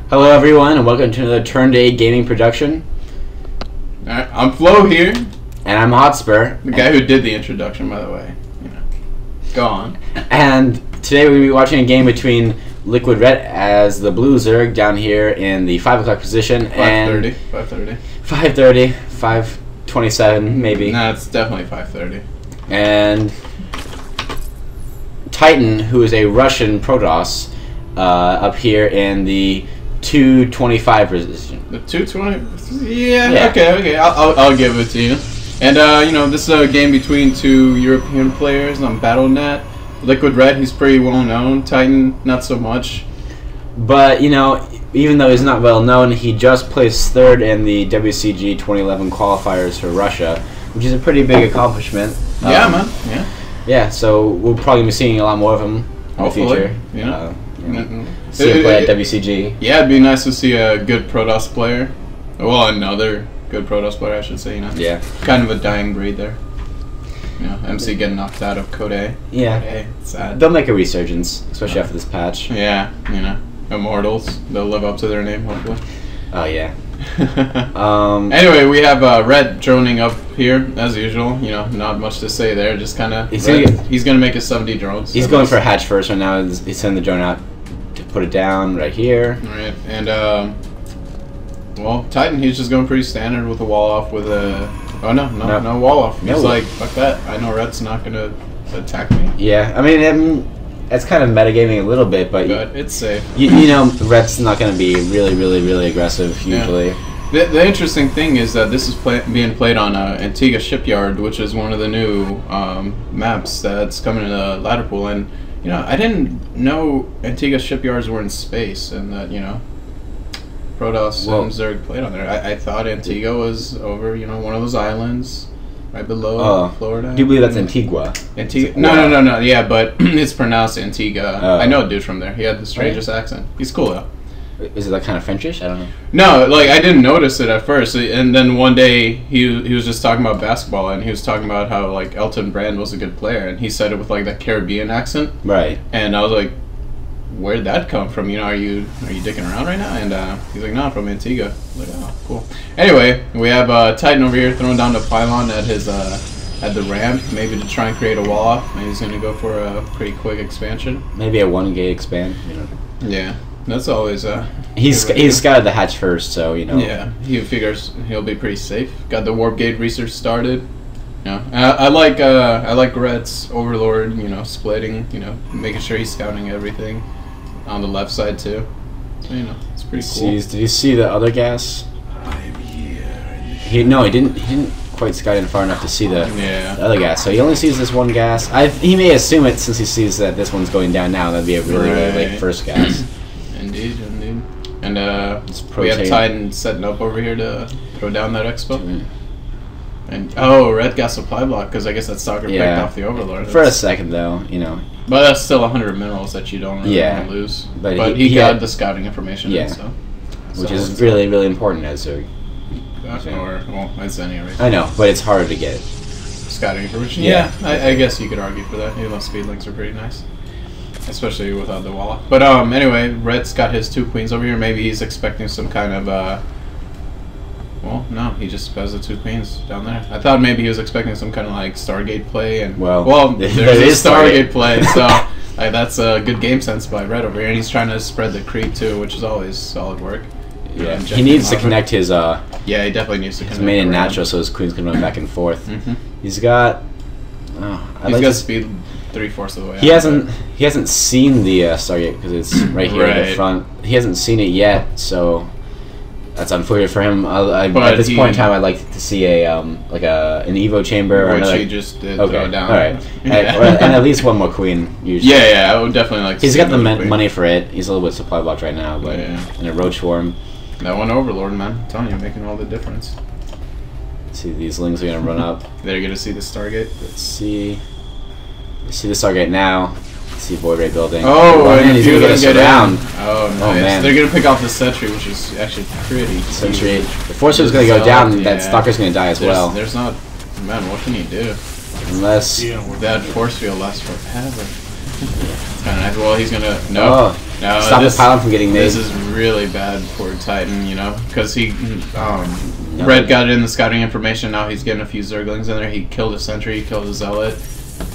Hello everyone and welcome to another Turn Day Gaming production. Alright, I'm Flo here. And I'm hoTspur. The guy who did the introduction, by the way. You know. Go on. And today we're going to be watching a game between Liquid Ret as the blue Zerg down here in the 5 o'clock position. 5:30. 5:30. 5:27 maybe. Nah, it's definitely 5:30. And Titan, who is a Russian Protoss, up here in the 225 position. The 220? Yeah. Okay. I'll give it to you. And you know, this is a game between two European players on Battle.net. Liquid Ret, he's pretty well known. Titan, not so much. But you know, even though he's not well known, he just placed third in the WCG 2011 qualifiers for Russia, which is a pretty big accomplishment. Yeah, man. Yeah. Yeah. So we'll probably be seeing a lot more of him in the future. Yeah. See him play at WCG. Yeah, it'd be nice to see a good Protoss player. Well, another good Protoss player, I should say. You know. Yeah. Kind of a dying breed there. You know, MC getting knocked out of Code A. Yeah. Code A, sad. They'll make a resurgence, especially after this patch. Yeah, you know, Immortals. They'll live up to their name, hopefully. Oh yeah. Anyway, we have Ret droning up here as usual. You know, not much to say there. Just kind of. He's gonna make his 70 drones. He's going for a hatch first right now. He's sending the drone out to put it down right here. Right, and well, Titan, he's just going pretty standard with a wall off with a. Oh no wall off. He's like, fuck that. I know Ret's not gonna attack me. Yeah, I mean, it's kind of metagaming a little bit, but it's safe. You know, Ret's not gonna be really aggressive usually. Yeah. The interesting thing is that this is being played on Antigua Shipyard, which is one of the new maps that's coming in the ladder pool. And you know, I didn't know Antigua Shipyards were in space, and that Protoss and Zerg played on there. I thought Antigua was over, you know, one of those islands right below Florida. Do you believe that's Antigua? Antigua? No. Yeah, but it's pronounced Antigua. I know a dude from there. He had the strangest accent. He's cool though. Is it like kind of Frenchish? I don't know. No, like I didn't notice it at first, and then one day he was just talking about basketball, and he was talking about how like Elton Brand was a good player, and he said it with like that Caribbean accent. Right. And I was like, where'd that come from? You know, are you dicking around right now? And he's like, no, I'm from Antigua. I'm like, oh, cool. Anyway, we have Titan over here throwing down the pylon at his at the ramp, maybe to try and create a wall off. Maybe he's gonna go for a pretty quick expansion. Maybe a 1-gate expand. You know. Yeah, that's always he's scouted the hatch first, so you know. Yeah, he figures he'll be pretty safe. Got the warp gate research started. Yeah, I like Ret's Overlord. You know, splitting. You know, making sure he's scouting everything on the left side too. So you know, it's pretty cool. Did you see the other gas? I'm here. He didn't quite scout in far enough to see the other gas. So he only sees this one gas. He may assume it since he sees that this one's going down now. That'd be a really late first gas. Indeed. And we have Titan setting up over here to throw down that expo. And Red got supply block because I guess that stalker picked off the Overlord. For a second though, you know. But that's still 100 minerals that you don't really want to lose. But he got the scouting information. Yeah. So which is really important as a. Well, it's any right. I know, but it's harder to get. Scouting information. Yeah, I guess you could argue for that. Even though speed links are pretty nice, especially without the wall. But anyway, Red's got his 2 queens over here. Maybe he's expecting some kind of well, no, he just has the 2 queens down there. I thought maybe he was expecting some kind of like Stargate play, and well, there's a Stargate play, so that's a good game sense by Red over here, and he's trying to spread the creep too, which is always solid work. Yeah, he needs to connect his yeah, he definitely needs to connect his main and natural, so his queens can run back and forth. He's got he's got speed 3/4 of the way. He hasn't seen the Stargate because it's right here in the front. He hasn't seen it yet, so. That's unfortunate for him. At this point in time, I'd like to see an Evo chamber. Which he just did throw down. All right. And at least one more queen, usually. Yeah, I would definitely like to He's got the money for it. He's a little bit supply blocked right now, but in a roach swarm. That one Overlord, man. I'm telling you, making all the difference. Let's see, these lings are going to run up. They're going to see the Stargate. Let's see. We see the Stargate now. See Void Ray building. And he's gonna get around. Oh, nice. Man. They're gonna pick off the sentry, which is actually pretty. Sentry. The Forcer is gonna go down. That Stalker's gonna die as well. There's not. Man, what can he do? Unless that force field lasts forever. It's kind of nice. Well, he's gonna no. Stop the pylon from getting made. This is really bad for Titan, you know, because he Red got in the scouting information. Now he's getting a few Zerglings in there. He killed a sentry. He killed a zealot.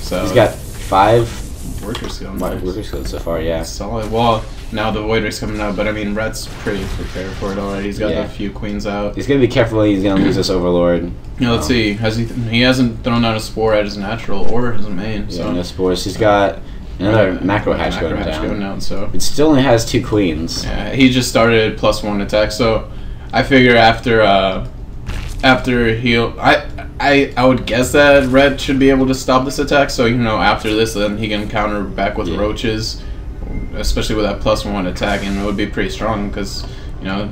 So he's got 5 worker skills. Worker skills so far, yeah. Solid. Well, now the Void Race coming out, but I mean, Red's pretty prepared for it already. He's got a few queens out. He's gonna be careful. He's gonna lose this Overlord. Yeah, let's see. Has he hasn't thrown out a spore at his natural or his main. Yeah, no spores. He's got another macro hatch going down. So it still only has 2 queens. Yeah, he just started +1 attack. So I figure after he'll I would guess that Red should be able to stop this attack. So you know, after this, then he can counter back with roaches, especially with that +1 attack, and it would be pretty strong because you know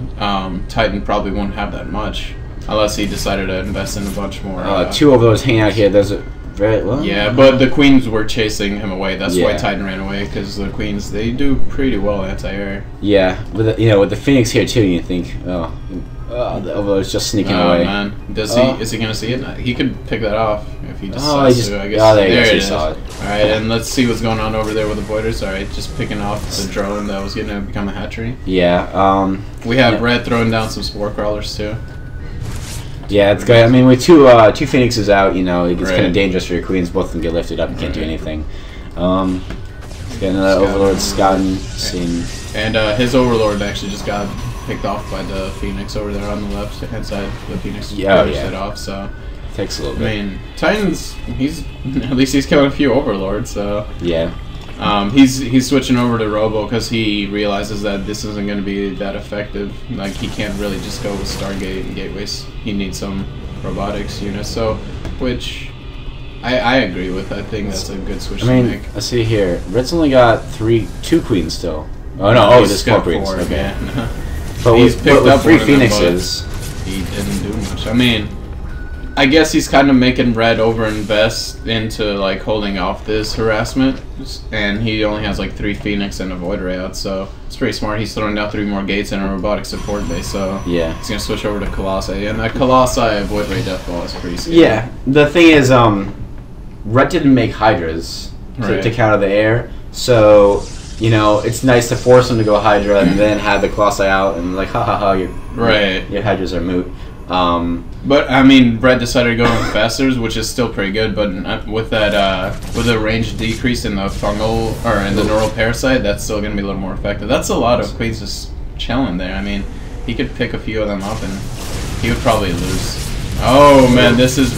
Titan probably won't have that much unless he decided to invest in a bunch more. 2 of those hanging out here. There's a very well. Yeah, but the queens were chasing him away. That's why Titan ran away, because the queens, they do pretty well anti-air. Yeah, with with the Phoenix here too, you think, the Overlord's just sneaking away. Man, is he gonna see it? He could pick that off if he decides to. I guess. Oh, there it is. Saw it. All right, and let's see what's going on over there with the Voiders. All right, just picking off the drone that was going to become a hatchery. Yeah. We have Red throwing down some spore crawlers too. Yeah, it's good. I mean, with two Phoenixes out, you know, it gets kind of dangerous for your queens. Both of them get lifted up and can't do anything. Getting another Overlord scouting scene. And his Overlord actually just got picked off by the Phoenix over there on the left hand side. The Phoenix finished it off, so takes a little bit. I mean, Titan's at least he's killing a few Overlords, so yeah. He's switching over to Robo because he realizes that this isn't going to be that effective. Like, he can't really just go with Stargate and Gateways. He needs some robotics units. So, which I agree with. I think that's a good switch to make. Let's see here. Red's only got 2 queens still. Oh no! Oh, there's 4 queens. Okay. Yeah. But he's picked up 3 Phoenixes. He didn't do much. I mean, I guess he's kind of making Red overinvest into like holding off this harassment, and he only has like 3 Phoenix and a Void Ray out, so it's pretty smart. He's throwing down 3 more gates and a robotic support base, so yeah, he's gonna switch over to Colossi, and that Colossi Void Ray Deathball is pretty scary. Yeah, the thing is, Red didn't make Hydras to counter the air, so you know it's nice to force him to go Hydra and then have the Colossi out and like your Hydras are moot. But I mean, Red decided to go with Fasters, which is still pretty good. But with that, with the range decrease in the fungal or in the neural parasite, that's still gonna be a little more effective. That's a lot of queens just chilling there. I mean, he could pick a few of them up and he would probably lose. Oh man, this is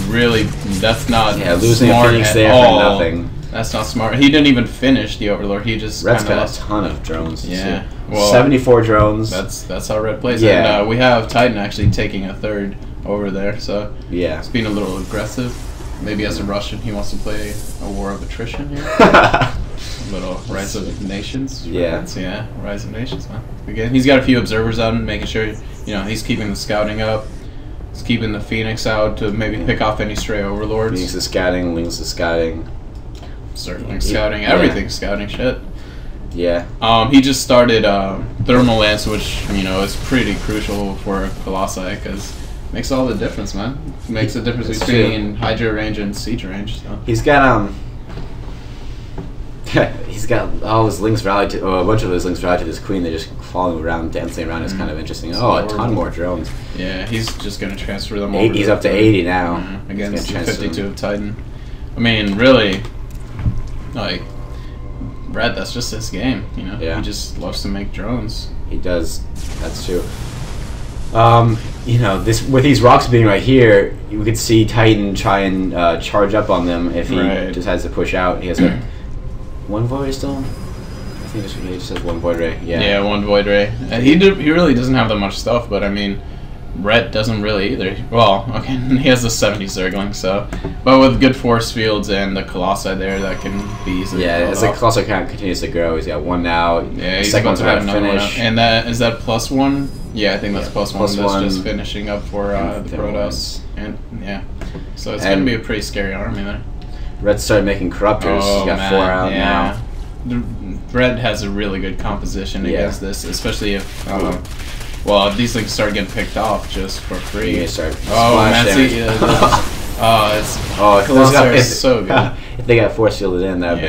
that's not losing a Phoenix there for nothing. That's not smart. He didn't even finish the Overlord. He just Red's got a ton of drones. Yeah. Well, 74 drones. That's how Red plays. Yeah. And we have Titan actually taking a 3rd over there, so yeah, it's being a little aggressive. Maybe as a Russian, he wants to play a war of attrition here. A little Rise of Nations. Yeah, Rise of Nations. Huh? Again, he's got a few observers out and making sure he's keeping the scouting up. He's keeping the Phoenix out to maybe pick off any stray Overlords. Phoenix is scouting, Lynx is scouting. Circling scouting, everything's scouting shit. Yeah. He just started Thermal Lance, which is pretty crucial for Colossi because it makes all the difference, man. It makes the difference between Hydra range and Siege range. So. He's got he's got all his links rallied to, a bunch of his links rallied to this queen. They're just following around, dancing around. It's kind of interesting. A ton more drones. Yeah, he's just gonna transfer them over. He's up to 80 now. Against 52 of Titan. I mean, really. Like, Red, that's just his game, He just loves to make drones. He does. That's true. With these rocks being right here, we could see Titan try and charge up on them if he decides to push out. He has one Void Ray still? I think he just has 1 Void Ray. Yeah, 1 Void Ray. He really doesn't have that much stuff, but I mean, Red doesn't really either. Well, okay, he has the 70 Zergling, so. But with good force fields and the Colossi there, that can be easily. Yeah, as the Colossi count continues to grow, he's got 1 now. Yeah, he's about to have another finish. And is that +1? Yeah, I think that's +1. That's just finishing up for the Protoss. And so it's going to be a pretty scary army there. Red started making Corruptors. He's got 4 out now. Red has a really good composition against this, especially if. Well, if these things start getting picked off just for free. You start Colossi are so good. If they got force fielded in, that would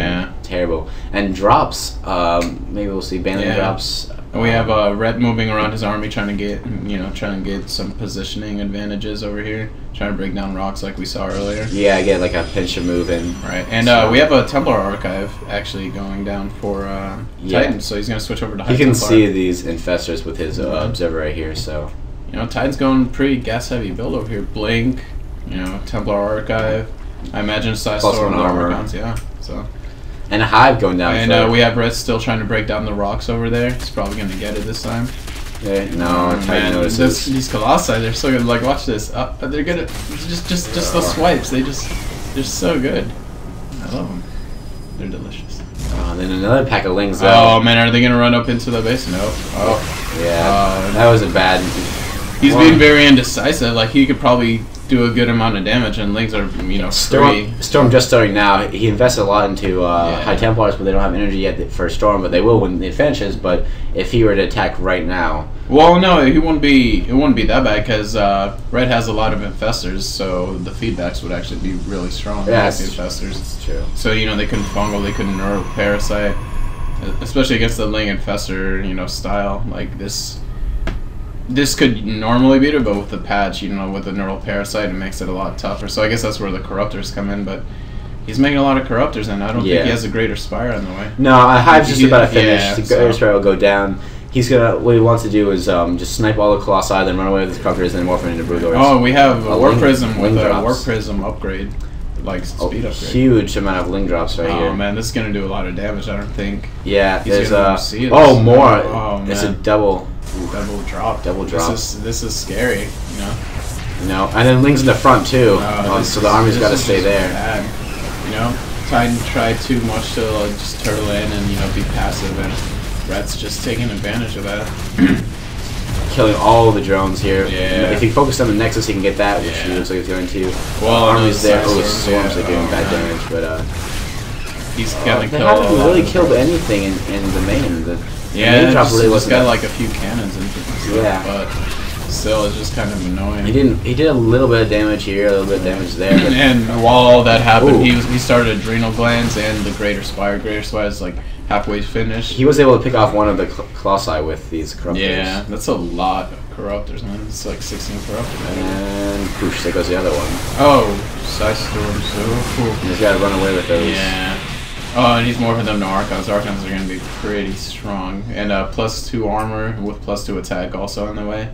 terrible. And drops. Maybe we'll see banding drops. And we have Ret moving around his army, trying to get some positioning advantages over here, trying to break down rocks like we saw earlier. Yeah, get like a pincher move in. Right, and we have a Templar Archive actually going down for Titan, so he's going to switch over to High Templar. You can see these infestors with his observer right here, so... Titan's going pretty gas-heavy build over here. Blink, Templar Archive. I imagine Psystorm armor guns, yeah. So... And a Hive going down. And we have Red still trying to break down the rocks over there. He's probably going to get it this time. Yeah, no, Titan notices. These Colossi, they're so good. Like, watch this. They're good. Just those swipes. They're so good. I love them. They're delicious. And then another pack of Lings. Oh man, are they going to run up into the base? No. Oh. Yeah. That was a bad. He's being very indecisive. Like, he could probably do a good amount of damage, and Lings are, free. Storm just starting now. He invested a lot into High Templars, but they don't have energy yet for Storm, but they will when it finishes. But if he were to attack right now... Well, no, it wouldn't be that bad, because Red has a lot of infestors, so the feedbacks would actually be really strong against the infestors. That's true. So, they couldn't fungal, they couldn't neural parasite, especially against the Ling infestor, style. Like, this could normally beat it, but with the patch, with the neural parasite, it makes it a lot tougher. So I guess that's where the corruptors come in, but he's making a lot of corruptors, and I don't think he has a greater spire on the way. No, Hive's just about to finish. The greater spire will go down. He's what he wants to do is just snipe all the Colossi, then run away with his corruptors, and then morph into Broodlords. Oh, we have a Warp Prism with a Warp Prism upgrade. Like speed upgrade. Huge amount of Ling drops right here. Oh man, this is gonna do a lot of damage. I don't think. Yeah, there's more. Oh man, it's a double drop. This is scary. And then Ling's in the front too. So the army's got to stay there. Bad. Titan tried too much to just turtle in and be passive, and Red's just taking advantage of that. Killing all the drones here. Yeah. If he focused on the Nexus, he can get that, which he looks like he's going to. Well, army's there. Storms are doing bad damage, but he's gonna kill. They haven't really killed anything in the main. The main drop really wasn't. Got like a few cannons and stuff, but still, it's just kind of annoying. He did a little bit of damage here, a little bit of damage there. And while all that happened, he started Adrenal Glands and the Greater Spire. Greater Spire is like halfway finished. He was able to pick off one of the Colossi with these Corruptors. Yeah, that's a lot of Corruptors, man. It's like 16 Corruptors. And poosh, there goes the other one. Oh, Psystorm, so cool. He's got to run away with those. Yeah. Oh, and he's morphing them to Archons. Archons are going to be pretty strong. And +2 armor with +2 attack also on the way.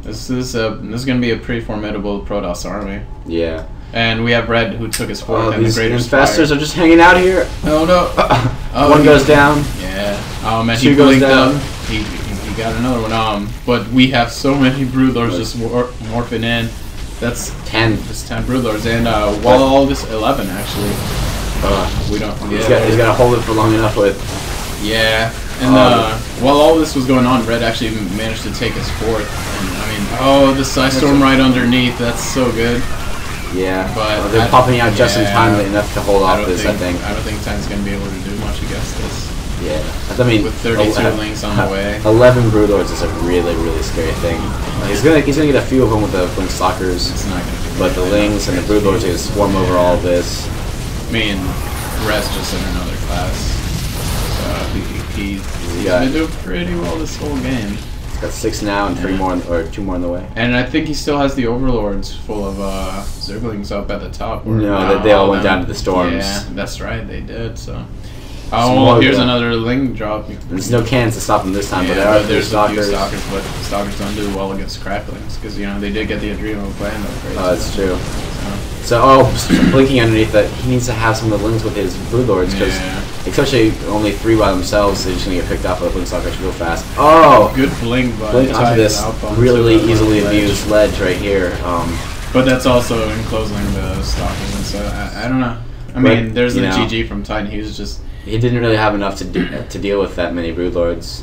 This is going to be a pretty formidable Protoss army. Yeah. And we have Red, who took his 4th and the Greater Spire. Infestors are just hanging out here. Oh no! One goes down. Yeah. Oh man, he goes down. He got another one. But we have so many Broodlords just morphing in. That's 10. That's 10 Broodlords, and while all this 11 actually. We don't. He's got to hold it for long enough with. Yeah. And while all this was going on, Red actually managed to take his 4th. And the Psystorm right underneath. That's so good. Yeah, but they're popping out just in time enough to hold off this, I think. I don't think Titan's going to be able to do much against this. Yeah. With 32 Lings on the way. 11 Broodlords is a really, really scary thing. He's gonna get a few of them with the Blink Stalkers. It's not gonna be but the Lings and the Broodlords are going to swarm over all of this. Red's just in another class. So he's been doing pretty well this whole game. Got 6 now and 3 more, or 2 more on the way. And I think he still has the Overlords full of Zerglings up at the top. No, they all went down to the Storms. Yeah, that's right, they did. So. Oh, here's another Ling drop. There's no cannons to stop them this time, but there's Stalkers. A few Stalkers, but Stalkers don't do well against Cracklings because they did get the Adrenal Gland upgrade. Oh, that's true. Blinking underneath that, he needs to have some of the Lings with his Broodlords because, especially only 3 by themselves, they're just gonna get picked off by the Blink Stalkers real fast. Oh, good blink onto this really easily abused ledge right here. But that's also enclosing the Stalkers, and so I don't know. There's the GG from Titan. He didn't really have enough to deal with that many Broodlords.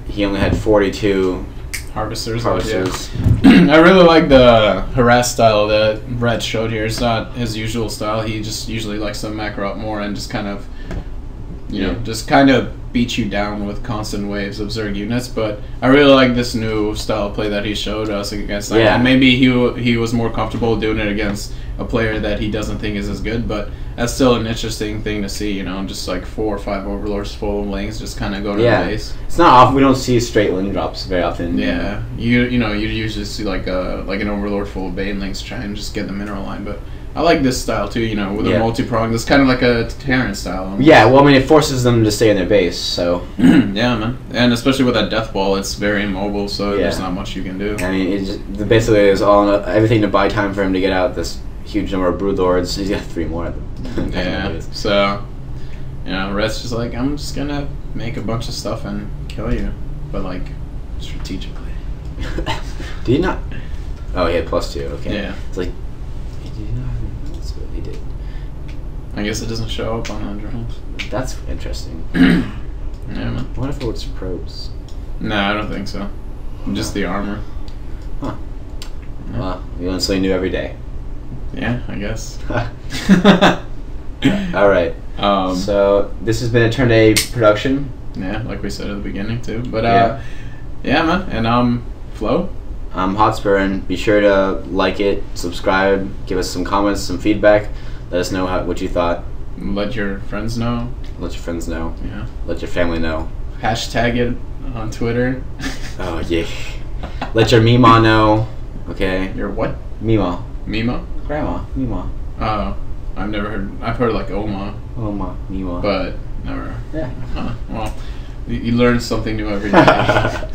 He only had 42 Harvesters. I really like the harass style that Red showed here. It's not his usual style. He just usually likes to macro up more and just kind of, just kind of beat you down with constant waves of Zerg units. But I really like this new style of play that he showed us against Titan. Yeah. And maybe he was more comfortable doing it against a player that he doesn't think is as good, but that's still an interesting thing to see, just like 4 or 5 overlords full of lanes just kind of go to the base. It's not often, we don't see straight lane drops very often. Yeah, you usually see like an overlord full of Bane lanes try and just get the mineral line, but I like this style too, with a multi-prong. It's kind of like a Terran style. Almost. Yeah, well, I mean, it forces them to stay in their base, so... Yeah, man. And especially with that death ball, it's very immobile, so there's not much you can do. I mean, basically there's everything to buy time for him to get out this huge number of brood lords. He's got 3 more of them. Yeah, so, Ret's just like, I'm just gonna make a bunch of stuff and kill you, but like, strategically. Do you not? Oh, he had +2, okay. Yeah. It's like, did you not? That's what he did. I guess it doesn't show up on the drawings. That's interesting. Yeah, man. What if it was probes? No, I don't think so. Just the armor. Huh. Yeah. Well, you learn something new every day. Yeah, I guess. All right. So this has been a Turn A production. Yeah, like we said at the beginning too. But yeah, man. And Flo. I'm hoTspur, and be sure to like it, subscribe, give us some comments, some feedback. Let us know what you thought. Let your friends know. Let your friends know. Yeah. Let your family know. Hashtag it on Twitter. Oh yeah. Let your Mima know. Okay. Your what? Mima. Mima? Grandma. Mima. Oh, I've never heard. I've heard like Oma. Oma. Mima. But never. Yeah. Well, you learn something new every day.